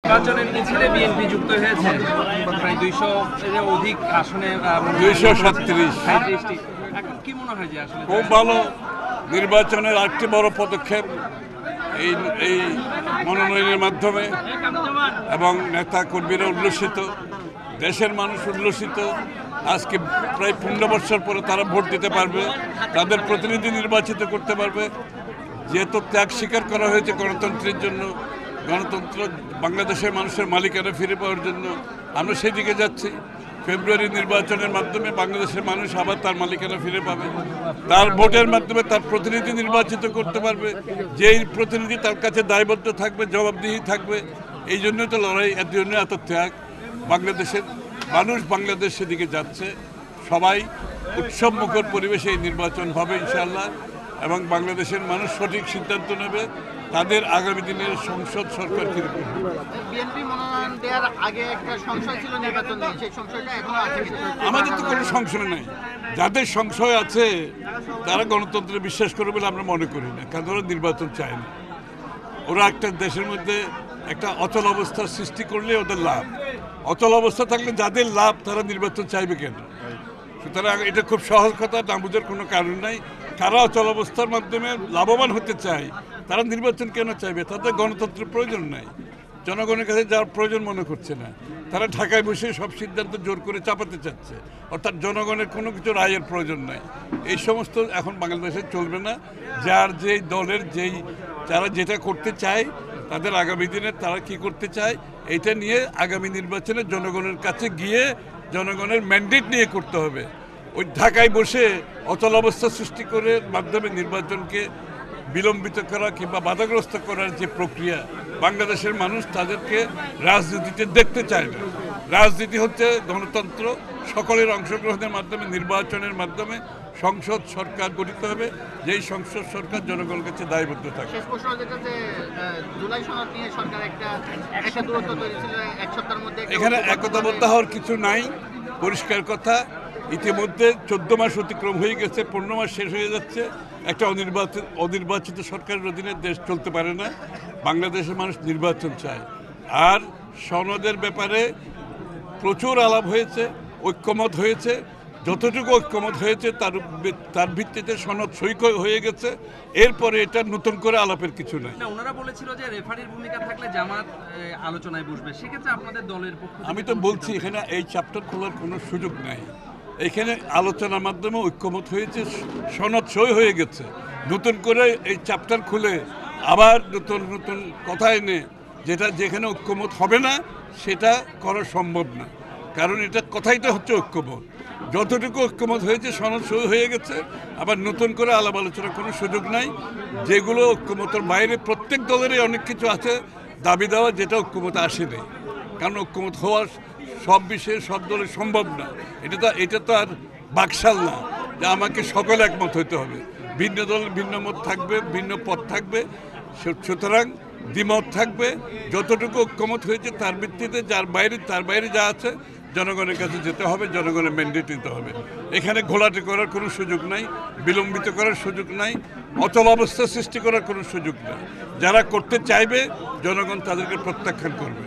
নির্বাচনের মিছিলে বিএনপি যুক্ত হয়েছে প্রায় 200 এর অধিক আসনে 237টি। এখন কি মনে হয় যে আসলে খুব ভালো, নির্বাচনের আরেকটি বড় পদক্ষেপ এই মনোনয়নের মাধ্যমে, এবং নেতা কর্মীরা উল্লসিত, দেশের মানুষ উল্লসিত। আজকে প্রায় 15 বছর পরে তারা ভোট দিতে পারবে, তাদের প্রতিনিধি নির্বাচিত করতে পারবে। যেহেতু ত্যাগ স্বীকার করা হয়েছে গণতন্ত্রের জন্য, গণতন্ত্র বাংলাদেশের মানুষের মালিকানা ফিরে পাওয়ার জন্য, আমরা সেই দিকে যাচ্ছি। ফেব্রুয়ারি নির্বাচনের মাধ্যমে বাংলাদেশের মানুষ আবার তার মালিকানা ফিরে পাবে, তার ভোটের মাধ্যমে তার প্রতিনিধি নির্বাচিত করতে পারবে, যেই প্রতিনিধি তার কাছে দায়বদ্ধ থাকবে, জবাবদিহি থাকবে। এই জন্যই তো লড়াই, এর জন্য এত ত্যাগ। বাংলাদেশের মানুষ বাংলাদেশ সেদিকে যাচ্ছে, সবাই উৎসব মুখর পরিবেশে এই নির্বাচন হবে ইনশাআল্লাহ, এবং বাংলাদেশের মানুষ সঠিক সিদ্ধান্ত নেবে তাদের আগামী দিনের সংসদ সরকার কি করবে। বিএনপি মনোনয়ন দেওয়ার আগে একটা সংশয় ছিল নির্বাচন নিয়ে, সেই সংশয়টা এখনো আছে কিনা? আমাদের তো কোনো সংশয় নেই। যাদের সংশয় আছে তারা গণতন্ত্রে বিশ্বাস করে বলে আমরা মনে করি না, কারণ ওরা নির্বাচন চায় না। ওরা একটা দেশের মধ্যে একটা অচল অবস্থার সৃষ্টি করলে ওদের লাভ। অচল অবস্থা থাকলে যাদের লাভ তারা নির্বাচন চাইবে কেন? সুতরাং এটা খুব সহজ কথা, না বুঝার কোনো কারণ নাই। কারা অচল অবস্থার মাধ্যমে লাভবান হতে চায় তারা নির্বাচন কেন চাইবে? তাদের গণতন্ত্রের প্রয়োজন নাই, জনগণের কাছে যাওয়ার প্রয়োজন মনে করছে না। তারা ঢাকায় বসে সব সিদ্ধান্ত জোর করে চাপাতে চাচ্ছে, অর্থাৎ জনগণের কোনো কিছু রায়ের প্রয়োজন নাই। এই সমস্ত এখন বাংলাদেশে চলবে না। যার যেই দলের যারা যেটা করতে চায়, তাদের আগামী দিনে তারা কি করতে চায় এটা নিয়ে আগামী নির্বাচনে জনগণের কাছে গিয়ে জনগণের ম্যান্ডেট নিয়ে করতে হবে। ওই ঢাকায় বসে অচল অবস্থা সৃষ্টি করে মাধ্যমে নির্বাচনকে বিলম্বিত করা কিংবা বাধাগ্রস্ত করার যে প্রক্রিয়া, বাংলাদেশের মানুষ তাদেরকে রাজনীতিতে দেখতে চায় না। রাজনীতি হচ্ছে গণতন্ত্র, সকলের অংশগ্রহণের মাধ্যমে, নির্বাচনের মাধ্যমে সংসদ সরকার গঠিত হবে, যেই সংসদ সরকার জনগণের কাছে দায়বদ্ধ থাকে। শেষ প্রশ্ন যেটা যে জুলাই সনদ নিয়ে সরকার একটা দূরত্ব তৈরি ছিল, এক সপ্তাহের মধ্যে এখানে একতাবদ্ধ হওয়ার কিছু নাই, পরিষ্কার কথা। ইতিমধ্যে 14 মাস অতিক্রম হয়ে গেছে, 15 মাস শেষ হয়ে যাচ্ছে। একটা অনির্বাচিত সরকারের অধীনে দেশ চলতে পারে না। বাংলাদেশের মানুষ নির্বাচন চায়। আর সনদের ব্যাপারে প্রচুর আলাপ হয়েছে, ঐক্যমত হয়েছে। যতটুকু ঐক্যমত হয়েছে তার ভিত্তিতে সনদ সই হয়ে গেছে। এরপরে এটা নতুন করে আলাপের কিছু নাই। ওনারা বলেছিল যে রেফারির ভূমিকা থাকলে জামাত আলোচনায় বসবে, সেক্ষেত্রে আপনাদের দলের পক্ষ থেকে আমি তো বলছি এখানে এই চ্যাপ্টার খোলার কোনো সুযোগ নাই। এখানে আলোচনার মাধ্যমে ঐক্যমত হয়েছে, সনদ সই হয়ে গেছে। নতুন করে এই চ্যাপ্টার খুলে আবার নতুন নতুন কথা এনে যেখানে ঐক্যমত হবে না সেটা করা সম্ভব না, কারণ এটা কথাইটা হচ্ছে ঐক্যমত। যতটুকু ঐক্যমত হয়েছে সনদ সই হয়ে গেছে, আবার নতুন করে আলাপ আলোচনার কোনো সুযোগ নাই। যেগুলো ঐক্যমতের বাইরে, প্রত্যেক দলেরই অনেক কিছু আছে দাবি দেওয়া, যেটা ঐক্যমত আসেনি। কারণ ঐক্যমত হওয়ার সব বিষয়ে সব দলে সম্ভব না। এটা তো আর বাকশাল না যে আমাকে সকলে একমত হইতে হবে। ভিন্ন দলের ভিন্ন মত থাকবে, ভিন্ন পথ থাকবে, সুতরাং দ্বিমত থাকবে। যতটুকু ঐক্যমত হয়েছে তার ভিত্তিতে তার বাইরে যা আছে জনগণের কাছে যেতে হবে, জনগণের ম্যান্ডেট নিতে হবে। এখানে ঘোলাটে করার কোনো সুযোগ নাই, বিলম্বিত করার সুযোগ নাই, অচল অবস্থা সৃষ্টি করার কোনো সুযোগ নাই। যারা করতে চাইবে জনগণ তাদেরকে প্রত্যাখ্যান করবে।